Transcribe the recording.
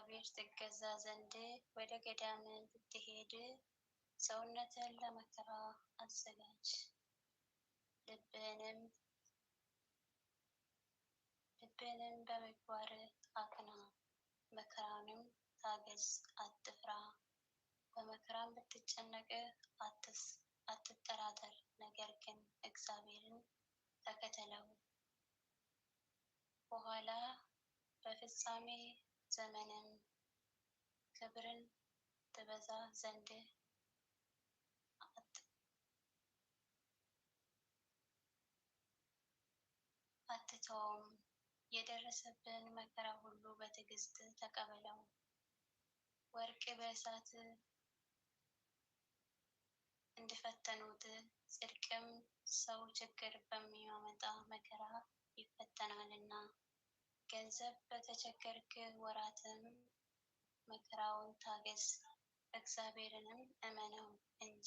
ለእግዚአብሔር ትገዛ ዘንድ ወደ ገዳም ብትሄድ ሰውነትን ለመከራ አዘጋጅ፣ ልብህንም በምግባር አቅና፣ መከራንም ታገዝ፣ አትፍራ። በመከራም ብትጨነቅ አትጠራጠር፣ ነገር ግን እግዚአብሔርን ተከተለው። በኋላ በፍጻሜ ዘመንም ክብርን ትበዛ ዘንድ አትተውም። የደረሰብን መከራ ሁሉ በትዕግስት ተቀበለው። ወርቅ በእሳት እንደፈተኑት ጽድቅም ሰው ችግር በሚያመጣ መከራ ይፈተናልና። ገንዘብ በተቸገርክ ወራትም መከራውን ታገስ፣ እግዚአብሔርንም እመነው እንጂ